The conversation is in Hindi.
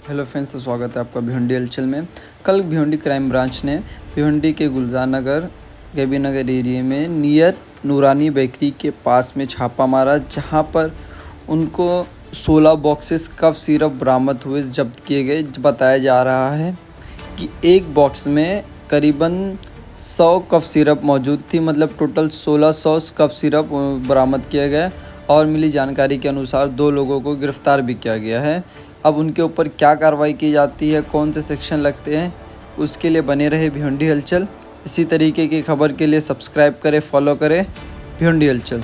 हेलो फ्रेंड्स, तो स्वागत है आपका भिवंडी हलचल में। कल भिवंडी क्राइम ब्रांच ने भिवंडी के गुलजार नगर गेबी नगर एरिया में नियर नूरानी बेकरी के पास में छापा मारा, जहां पर उनको 16 बॉक्सेस कफ सिरप बरामद हुए, जब्त किए गए। बताया जा रहा है कि एक बॉक्स में करीबन 100 कफ सिरप मौजूद थी, मतलब टोटल 1600 कफ सिरप बरामद किया गया। और मिली जानकारी के अनुसार 2 लोगों को गिरफ़्तार भी किया गया है। अब उनके ऊपर क्या कार्रवाई की जाती है, कौन से सेक्शन लगते हैं, उसके लिए बने रहे भिवंडी हलचल। इसी तरीके की खबर के लिए सब्सक्राइब करें, फॉलो करें भिवंडी हलचल।